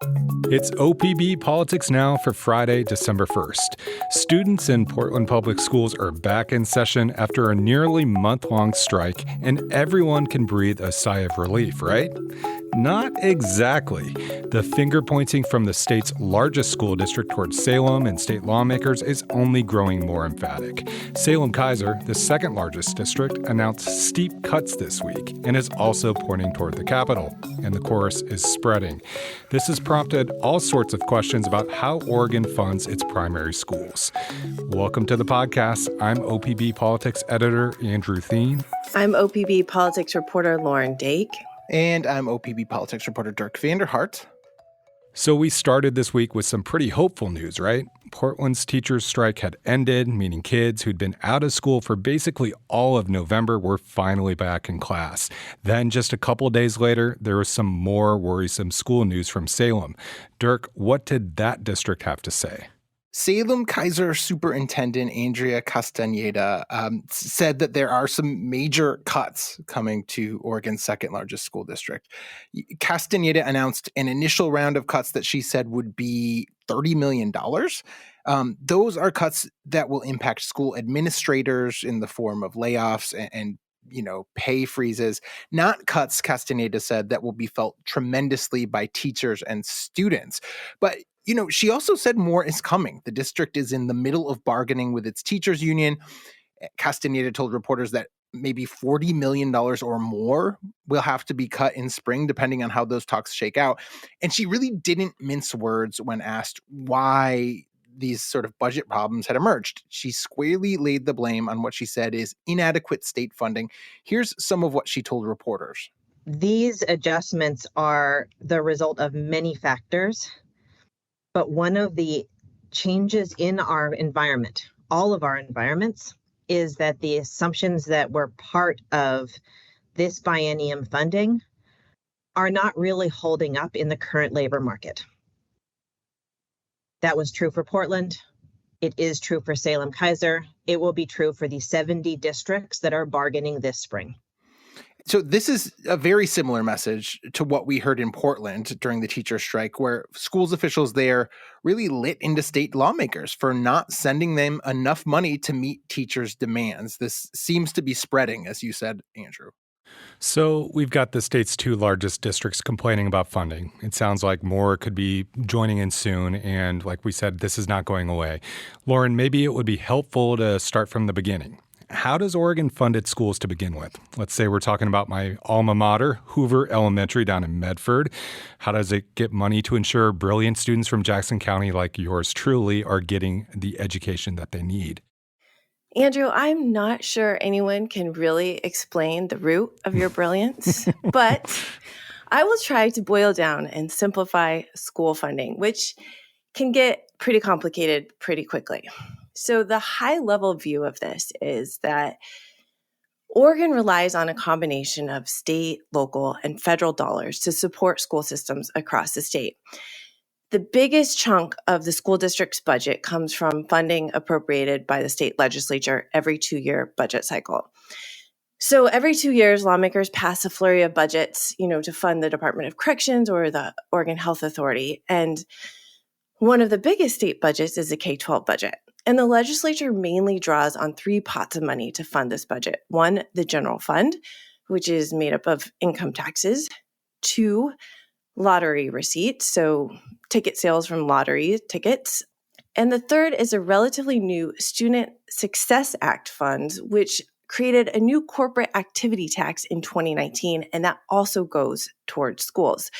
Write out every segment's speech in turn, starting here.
It's OPB Politics Now for Friday, December 1st. Students in Portland Public Schools are back in session after a nearly month-long strike, and everyone can breathe a sigh of relief, right? Not exactly. The finger pointing from the state's largest school district towards Salem and state lawmakers is only growing more emphatic. Salem-Keizer, the second largest district, announced steep cuts this week and is also pointing toward the Capitol, and the chorus is spreading. This has prompted all sorts of questions about how Oregon funds its primary schools. Welcome to the podcast. I'm OPB Politics editor Andrew Thien. I'm OPB Politics reporter Lauren Dake. And I'm OPB Politics reporter Dirk VanderHart. So we started this week with some pretty hopeful news, right? Portland's teachers' strike had ended, meaning kids who'd been out of school for basically all of November were finally back in class. Then just a couple days later, there was some more worrisome school news from Salem. Dirk, what did that district have to say? Salem-Keizer Superintendent Andrea Castaneda said that there are some major cuts coming to Oregon's second largest school district. Castaneda announced an initial round of cuts that she said would be $30 million. Those are cuts that will impact school administrators in the form of layoffs and pay freezes, not cuts, Castaneda said, that will be felt tremendously by teachers and students. But she also said more is coming. The district is in the middle of bargaining with its teachers union. Castaneda told reporters that maybe $40 million or more will have to be cut in spring, depending on how those talks shake out. And she really didn't mince words when asked why these sort of budget problems had emerged. She squarely laid the blame on what she said is inadequate state funding. Here's some of what she told reporters. These adjustments are the result of many factors. But one of the changes in our environment, all of our environments, is that the assumptions that were part of this biennium funding are not really holding up in the current labor market. That was true for Portland. It is true for Salem-Keizer. It will be true for the 70 districts that are bargaining this spring. So this is a very similar message to what we heard in Portland during the teacher strike, where schools officials there really lit into state lawmakers for not sending them enough money to meet teachers' demands. This seems to be spreading, as you said, Andrew. So we've got the state's two largest districts complaining about funding. It sounds like more could be joining in soon. And like we said, this is not going away. Lauren, maybe it would be helpful to start from the beginning. How does Oregon fund its schools to begin with? Let's say we're talking about my alma mater, Hoover Elementary down in Medford. How does it get money to ensure brilliant students from Jackson County like yours truly are getting the education that they need? Andrew, I'm not sure anyone can really explain the root of your brilliance, but I will try to boil down and simplify school funding, which can get pretty complicated pretty quickly. So the high-level view of this is that Oregon relies on a combination of state, local, and federal dollars to support school systems across the state. The biggest chunk of the school district's budget comes from funding appropriated by the state legislature every 2-year budget cycle. So every 2 years, lawmakers pass a flurry of budgets, to fund the Department of Corrections or the Oregon Health Authority. And one of the biggest state budgets is the K-12 budget. And the legislature mainly draws on 3 pots of money to fund this budget. 1, the general fund, which is made up of income taxes. 2, lottery receipts, so ticket sales from lottery tickets. And the 3rd is a relatively new Student Success Act funds, which created a new corporate activity tax in 2019, and that also goes towards schools.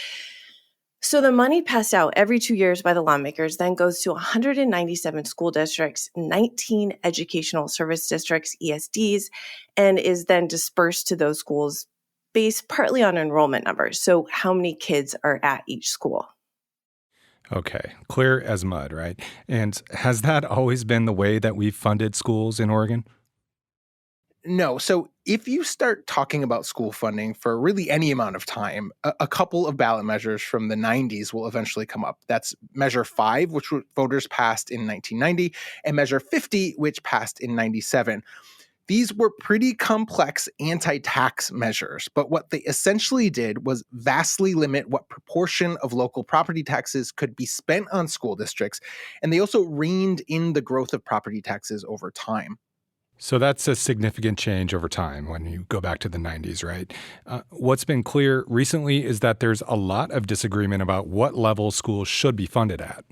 So the money passed out every 2 years by the lawmakers then goes to 197 school districts, 19 educational service districts, ESDs, and is then dispersed to those schools based partly on enrollment numbers. So how many kids are at each school? Okay, clear as mud, right? And has that always been the way that we've funded schools in Oregon? No. So if you start talking about school funding for really any amount of time, a couple of ballot measures from the 90s will eventually come up. That's Measure 5, which voters passed in 1990, and Measure 50, which passed in 97. These were pretty complex anti-tax measures, but what they essentially did was vastly limit what proportion of local property taxes could be spent on school districts, and they also reined in the growth of property taxes over time. So that's a significant change over time when you go back to the 90s, right? What's been clear recently is that there's a lot of disagreement about what level schools should be funded at.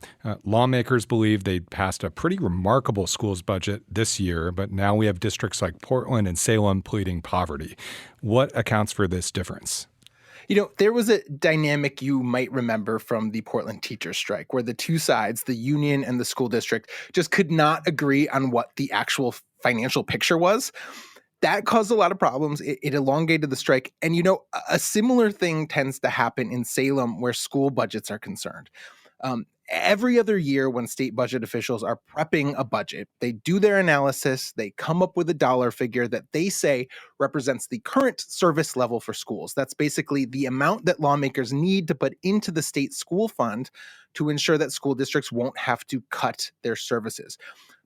Lawmakers believe they passed a pretty remarkable schools budget this year, but now we have districts like Portland and Salem pleading poverty. What accounts for this difference? There was a dynamic you might remember from the Portland teachers strike where the two sides, the union and the school district, just could not agree on what the actual financial picture was. That caused a lot of problems. It elongated the strike. And, a similar thing tends to happen in Salem where school budgets are concerned. Every other year when state budget officials are prepping a budget, they do their analysis, they come up with a dollar figure that they say represents the current service level for schools. That's basically the amount that lawmakers need to put into the state school fund to ensure that school districts won't have to cut their services.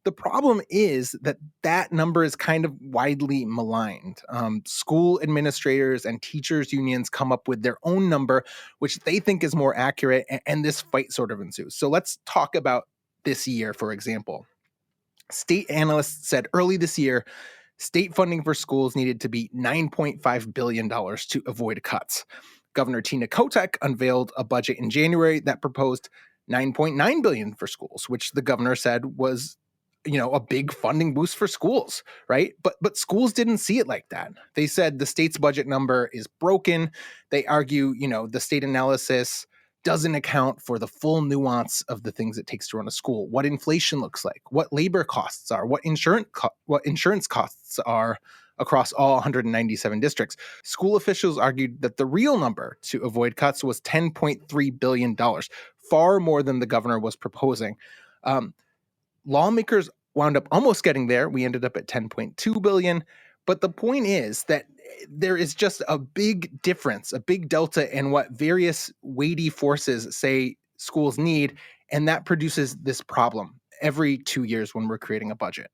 The problem is that number is kind of widely maligned. School administrators and teachers unions come up with their own number, which they think is more accurate, and this fight sort of ensues. So let's talk about this year, for example. State analysts said early this year, state funding for schools needed to be $9.5 billion to avoid cuts. Governor Tina Kotek unveiled a budget in January that proposed $9.9 billion for schools, which the governor said was a big funding boost for schools, right? But schools didn't see it like that. They said the state's budget number is broken. They argue, the state analysis doesn't account for the full nuance of the things it takes to run a school, what inflation looks like, what labor costs are, what insurance costs are across all 197 districts. School officials argued that the real number to avoid cuts was $10.3 billion, far more than the governor was proposing. Lawmakers wound up almost getting there. We ended up at $10.2 billion. But the point is that there is just a big difference, a big delta in what various weighty forces say schools need. And that produces this problem every 2 years when we're creating a budget.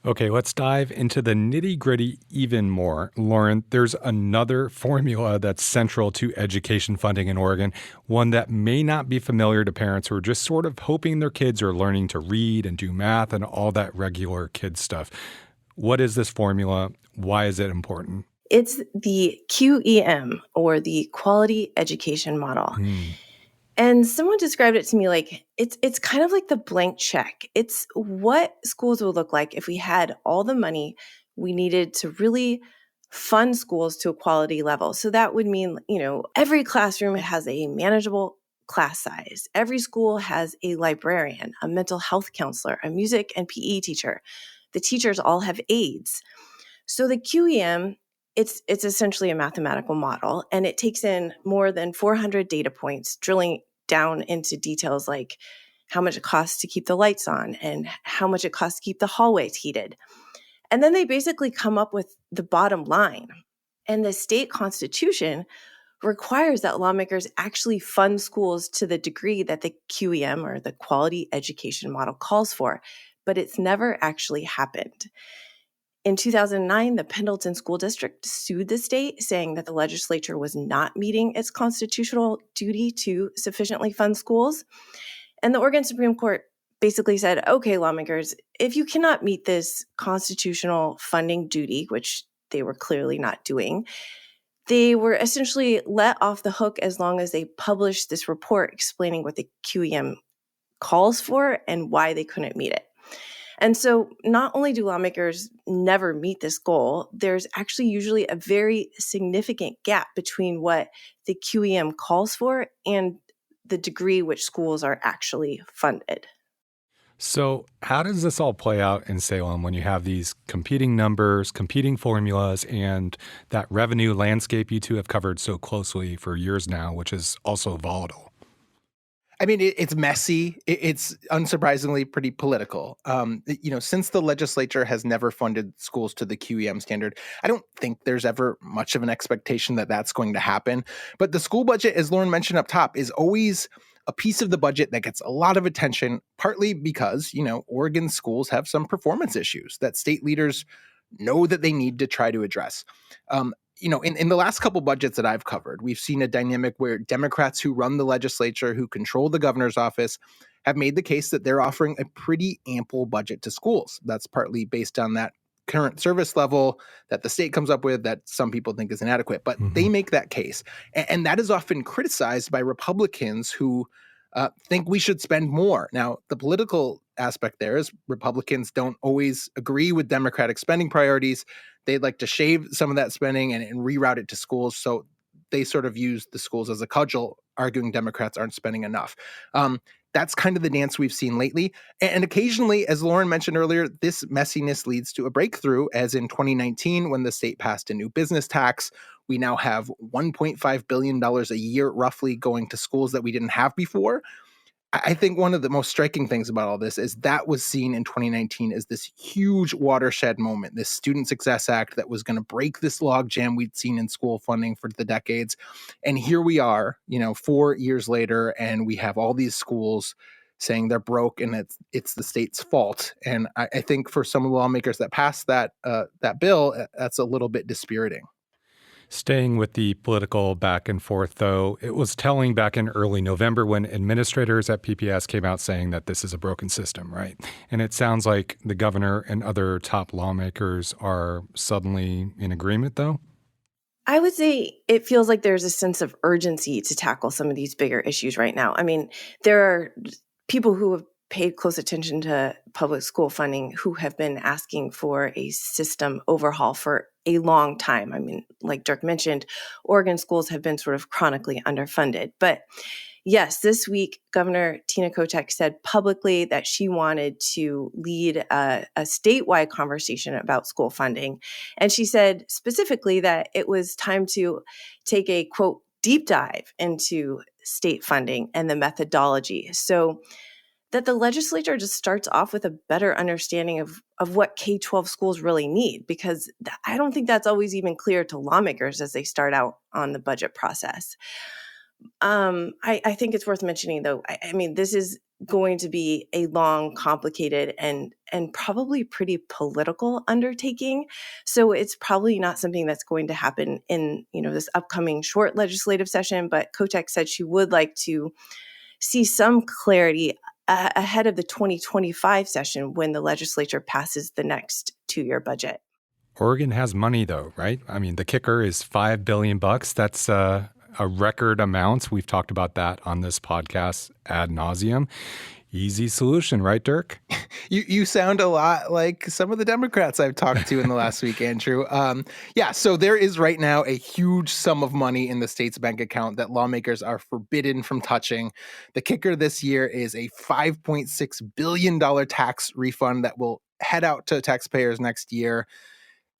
Okay, let's dive into the nitty-gritty even more. Lauren, there's another formula that's central to education funding in Oregon, one that may not be familiar to parents who are just sort of hoping their kids are learning to read and do math and all that regular kid stuff. What is this formula? Why is it important? It's the QEM, or the Quality Education Model. And someone described it to me like it's kind of like the blank check. It's what schools would look like if we had all the money we needed to really fund schools to a quality level. So that would mean, every classroom has a manageable class size. Every school has a librarian, a mental health counselor, a music and PE teacher. The teachers all have aides. So the QEM, it's essentially a mathematical model, and it takes in more than 400 data points, drilling down into details like how much it costs to keep the lights on and how much it costs to keep the hallways heated. And then they basically come up with the bottom line. And the state constitution requires that lawmakers actually fund schools to the degree that the QEM, or the Quality Education Model, calls for, but it's never actually happened. In 2009, the Pendleton School District sued the state, saying that the legislature was not meeting its constitutional duty to sufficiently fund schools. And the Oregon Supreme Court basically said, okay, lawmakers, if you cannot meet this constitutional funding duty, which they were clearly not doing, they were essentially let off the hook as long as they published this report explaining what the QEM calls for and why they couldn't meet it. And so not only do lawmakers never meet this goal, there's actually usually a very significant gap between what the QEM calls for and the degree which schools are actually funded. So how does this all play out in Salem when you have these competing numbers, competing formulas, and that revenue landscape you two have covered so closely for years now, which is also volatile? I mean, it's messy. It's unsurprisingly pretty political. Since the legislature has never funded schools to the QEM standard, I don't think there's ever much of an expectation that that's going to happen. But the school budget, as Lauren mentioned up top, is always a piece of the budget that gets a lot of attention, partly because, Oregon schools have some performance issues that state leaders know that they need to try to address. In the last couple budgets that I've covered, we've seen a dynamic where Democrats who run the legislature, who control the governor's office, have made the case that they're offering a pretty ample budget to schools. That's partly based on that current service level that the state comes up with that some people think is inadequate, but they make that case. And that is often criticized by Republicans who think we should spend more. Now, the political aspect there is Republicans don't always agree with Democratic spending priorities. They'd like to shave some of that spending and reroute it to schools. So they sort of use the schools as a cudgel, arguing Democrats aren't spending enough. That's kind of the dance we've seen lately. And occasionally, as Lauren mentioned earlier, this messiness leads to a breakthrough, as in 2019, when the state passed a new business tax. We now have $1.5 billion a year roughly going to schools that we didn't have before. I think one of the most striking things about all this is that was seen in 2019 as this huge watershed moment, this Student Success Act that was going to break this logjam we'd seen in school funding for the decades. And here we are, 4 years later, and we have all these schools saying they're broke and it's the state's fault. And I think for some of the lawmakers that passed that bill, that's a little bit dispiriting. Staying with the political back and forth, though, it was telling back in early November when administrators at PPS came out saying that this is a broken system, right? And it sounds like the governor and other top lawmakers are suddenly in agreement, though. I would say it feels like there's a sense of urgency to tackle some of these bigger issues right now. I mean, there are people who have paid close attention to public school funding who have been asking for a system overhaul for a long time. I mean, like Dirk mentioned, Oregon schools have been sort of chronically underfunded. But yes, this week, Governor Tina Kotek said publicly that she wanted to lead a statewide conversation about school funding. And she said specifically that it was time to take a, quote, deep dive into state funding and the methodology. So that the legislature just starts off with a better understanding of what K-12 schools really need, because I don't think that's always even clear to lawmakers as they start out on the budget process. I think it's worth mentioning, though, I mean, this is going to be a long, complicated, and probably pretty political undertaking. So it's probably not something that's going to happen in, this upcoming short legislative session. But Kotek said she would like to see some clarity ahead of the 2025 session when the legislature passes the next 2-year budget. Oregon has money, though, right? I mean, the kicker is $5 billion. That's a record amount. We've talked about that on this podcast ad nauseum. Easy solution, right, Dirk? You sound a lot like some of the Democrats I've talked to in the last week, Andrew. So there is right now a huge sum of money in the state's bank account that lawmakers are forbidden from touching. The kicker this year is a $5.6 billion tax refund that will head out to taxpayers next year.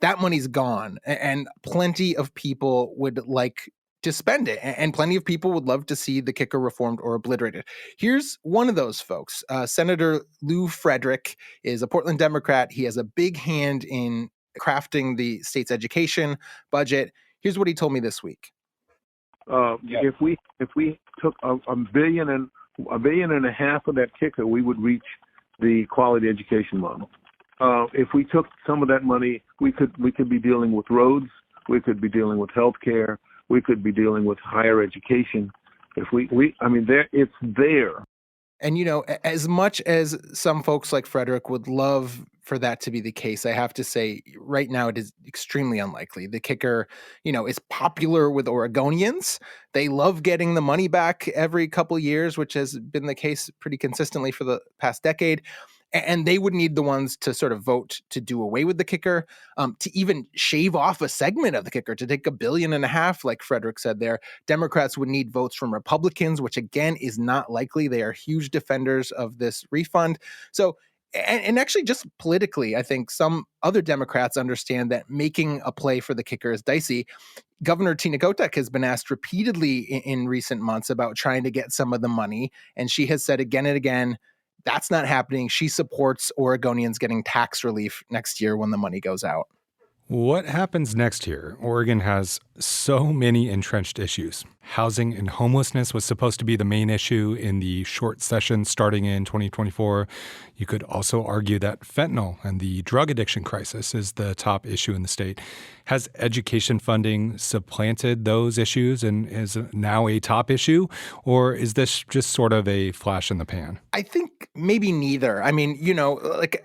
That money's gone, and plenty of people would like to spend it. And plenty of people would love to see the kicker reformed or obliterated. Here's one of those folks. Senator Lou Frederick is a Portland Democrat. He has a big hand in crafting the state's education budget. Here's what he told me this week. If we took $1.5 billion of that kicker, we would reach the quality education model. If we took some of that money, we could be dealing with roads. We could be dealing with healthcare. We could be dealing with higher education. It's there. And, as much as some folks like Frederick would love for that to be the case, I have to say right now it is extremely unlikely. The kicker, is popular with Oregonians. They love getting the money back every couple years, which has been the case pretty consistently for the past decade. And they would need the ones to sort of vote to do away with the kicker, to even shave off a segment of the kicker, to take $1.5 billion, like Frederick said there. Democrats would need votes from Republicans, which again is not likely. They are huge defenders of this refund. So, and actually just politically, I think some other Democrats understand that making a play for the kicker is dicey. Governor Tina Kotek has been asked repeatedly in recent months about trying to get some of the money. And she has said again and again, that's not happening. She supports Oregonians getting tax relief next year when the money goes out. What happens next year? Oregon has so many entrenched issues. Housing and homelessness was supposed to be the main issue in the short session starting in 2024. You could also argue that fentanyl and the drug addiction crisis is the top issue in the state. Has education funding supplanted those issues and is now a top issue? Or is this just sort of a flash in the pan? I think maybe neither. I mean,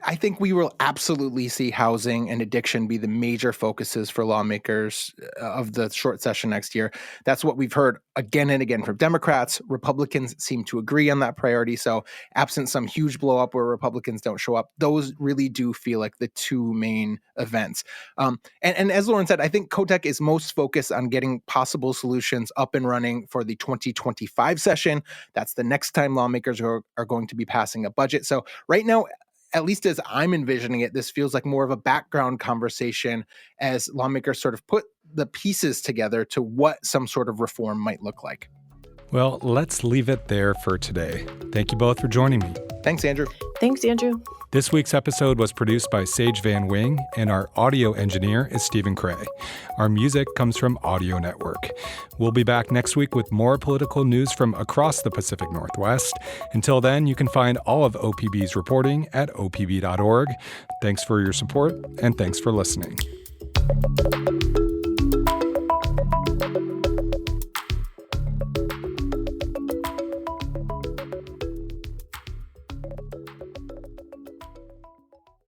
I think we will absolutely see housing and addiction be the major focuses for lawmakers of the short session next year. That's what we've heard again and again from Democrats. Republicans seem to agree on that priority. So absent some huge blow up where Republicans don't show up, those really do feel like the two main events. And as Lauren said, I think COTEC is most focused on getting possible solutions up and running for the 2025 session. That's the next time lawmakers are going to be passing a budget. So right now, at least as I'm envisioning it, this feels like more of a background conversation as lawmakers sort of put the pieces together to what some sort of reform might look like. Well, let's leave it there for today. Thank you both for joining me. Thanks, Andrew. Thanks, Andrew. This week's episode was produced by Sage Van Wing, and our audio engineer is Stephen Cray. Our music comes from Audio Network. We'll be back next week with more political news from across the Pacific Northwest. Until then, you can find all of OPB's reporting at opb.org. Thanks for your support, and thanks for listening.